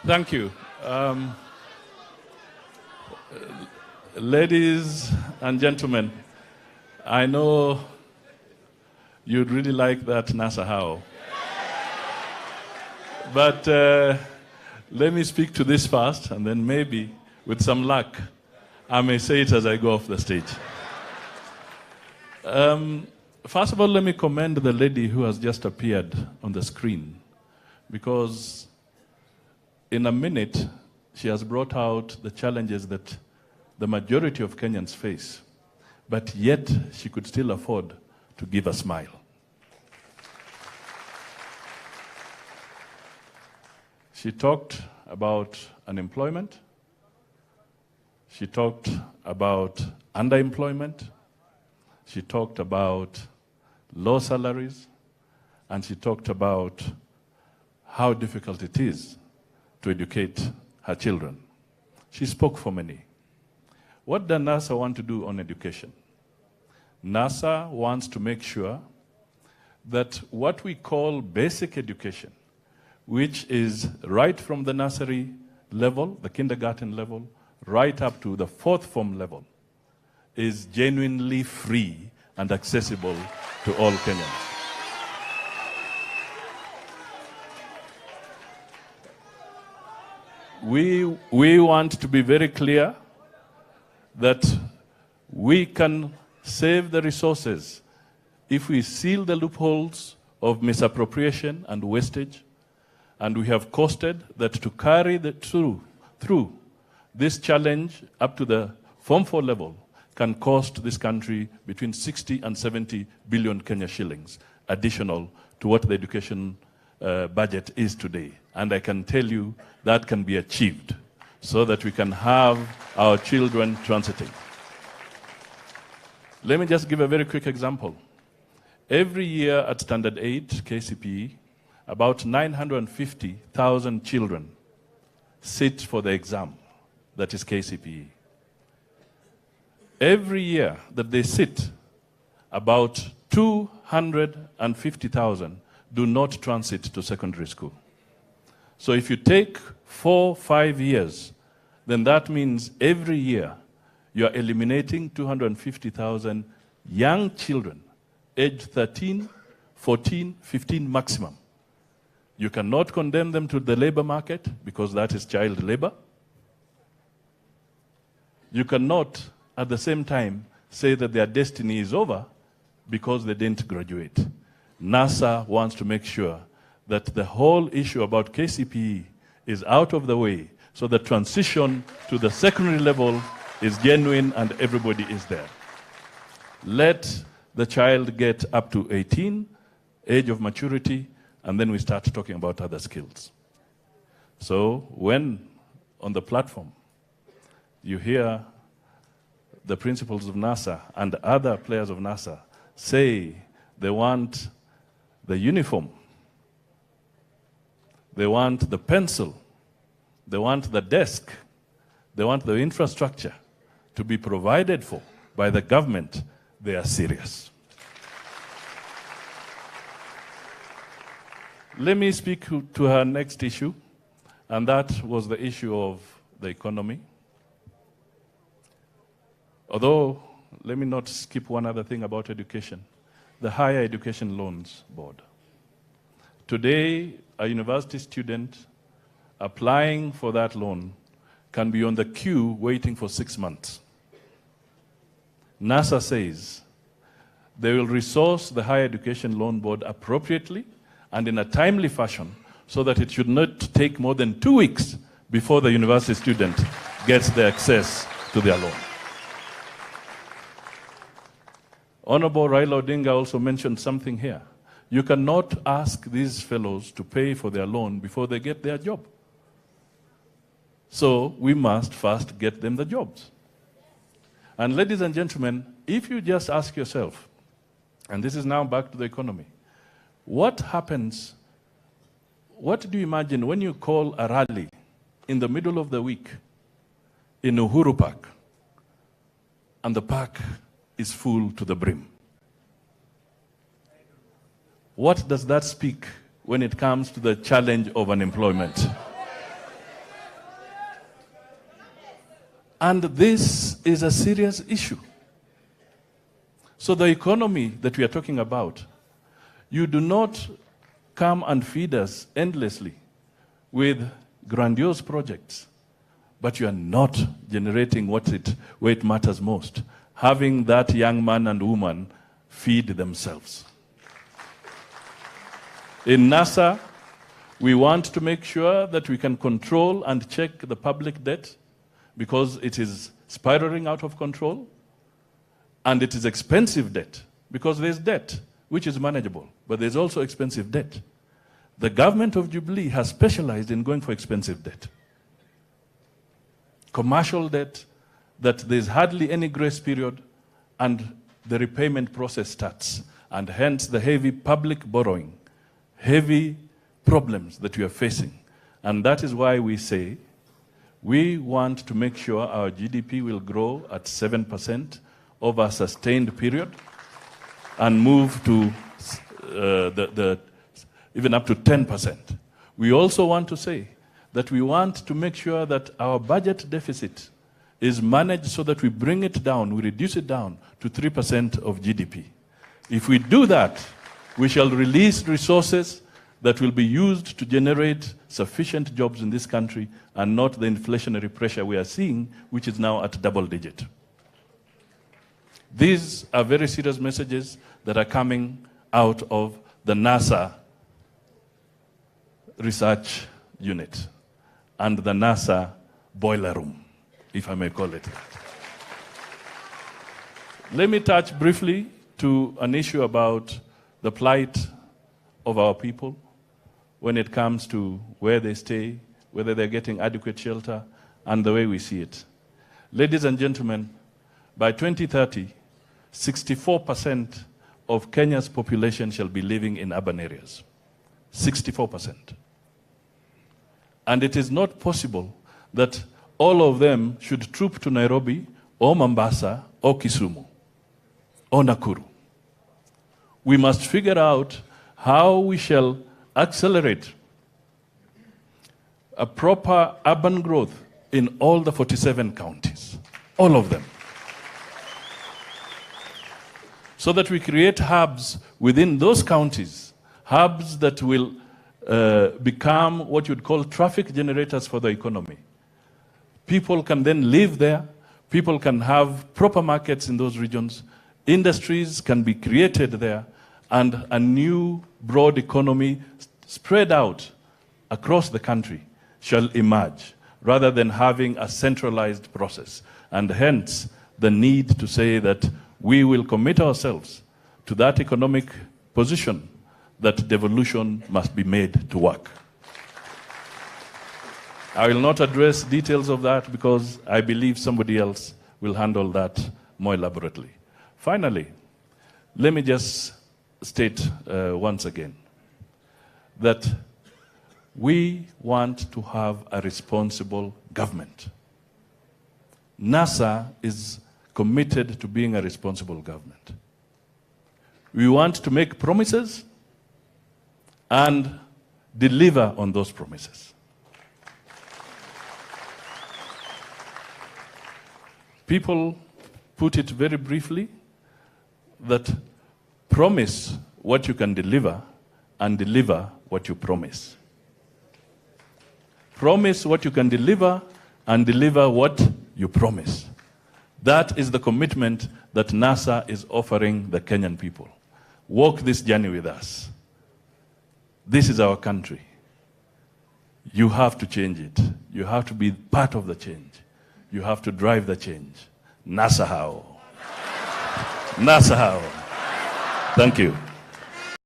Thank you. Ladies and gentlemen, I know you'd really like that NASA how. But let me speak to this first, and then maybe, with some luck, I may say it as I go off the stage. First of all, let me commend the lady who has just appeared on the screen, because in a minute, she has brought out the challenges that the majority of Kenyans face, but yet she could still afford to give a smile. She talked about unemployment. She talked about underemployment. She talked about low salaries. And she talked about how difficult it is to educate her children. She spoke for many. What does NASA want to do on education? NASA wants to make sure that what we call basic education, which is right from the nursery level, the kindergarten level, right up to the fourth form level, is genuinely free and accessible to all Kenyans. We want to be very clear that we can save the resources if we seal the loopholes of misappropriation and wastage, and we have costed that to carry through this challenge up to the Form 4 level can cost this country between 60 and 70 billion Kenya shillings, additional to what the education budget is today. And I can tell you that can be achieved so that we can have our children transiting. Let me just give a very quick example. Every year at Standard 8 KCPE, about 950,000 children sit for the exam, that is KCPE. Every year that they sit, about 250,000 do not transit to secondary school. So if you take 4-5 years, then that means every year you are eliminating 250,000 young children, aged 13, 14, 15 maximum. You cannot condemn them to the labor market because that is child labor. You cannot, at the same time, say that their destiny is over because they didn't graduate. NASA wants to make sure that the whole issue about KCPE is out of the way, so the transition to the secondary level is genuine and everybody is there. Let the child get up to 18, age of maturity, and then we start talking about other skills. So when on the platform you hear the principals of NASA and other players of NASA say they want the uniform, they want the pencil, they want the desk, they want the infrastructure to be provided for by the government, they are serious. Let me speak to her next issue, and that was the issue of the economy. Although, let me not skip one other thing about education, the Higher Education Loans Board. Today, a university student applying for that loan can be on the queue waiting for 6 months. NASA says they will resource the Higher Education Loan Board appropriately and in a timely fashion so that it should not take more than 2 weeks before the university student gets the access to their loan. Honorable Raila Odinga also mentioned something here. You cannot ask these fellows to pay for their loan before they get their job. So we must first get them the jobs. And ladies and gentlemen, if you just ask yourself, and this is now back to the economy, what happens, what do you imagine when you call a rally in the middle of the week in Uhuru Park and the park is full to the brim? What does that speak when it comes to the challenge of unemployment? And this is a serious issue. So the economy that we are talking about, you do not come and feed us endlessly with grandiose projects, but you are not generating where it matters most, having that young man and woman feed themselves. In NASA, we want to make sure that we can control and check the public debt because it is spiraling out of control, and it is expensive debt because there's debt which is manageable, but there's also expensive debt. The government of Jubilee has specialized in going for expensive debt. Commercial debt that there's hardly any grace period and the repayment process starts, and hence the heavy public borrowing, heavy problems that we are facing. And that is why we say we want to make sure our GDP will grow at 7% over a sustained period and move to even up to 10%. We also want to say that we want to make sure that our budget deficit is managed so that we bring it down, we reduce it down to 3% of GDP. If we do that, we shall release resources that will be used to generate sufficient jobs in this country and not the inflationary pressure we are seeing, which is now at double digit. These are very serious messages that are coming out of the NASA research unit and the NASA boiler room, if I may call it that. Let me touch briefly to an issue about the plight of our people when it comes to where they stay, whether they're getting adequate shelter, and the way we see it. Ladies and gentlemen, by 2030, 64% of Kenya's population shall be living in urban areas. 64%. And it is not possible that all of them should troop to Nairobi or Mombasa or Kisumu or Nakuru. We must figure out how we shall accelerate a proper urban growth in all the 47 counties, all of them, so that we create hubs within those counties, hubs that will become what you'd call traffic generators for the economy. People can then live there, people can have proper markets in those regions, industries can be created there, and a new broad economy spread out across the country shall emerge, rather than having a centralized process. And hence, the need to say that we will commit ourselves to that economic position that devolution must be made to work. I will not address details of that because I believe somebody else will handle that more elaborately. Finally, let me just state once again that we want to have a responsible government. NASA is committed to being a responsible government. We want to make promises and deliver on those promises. People put it very briefly that promise what you can deliver and deliver what you promise. Promise what you can deliver and deliver what you promise. That is the commitment that NASA is offering the Kenyan people. Walk this journey with us. This is our country. You have to change it. You have to be part of the change. You have to drive the change. NASA how? NASA how? Thank you.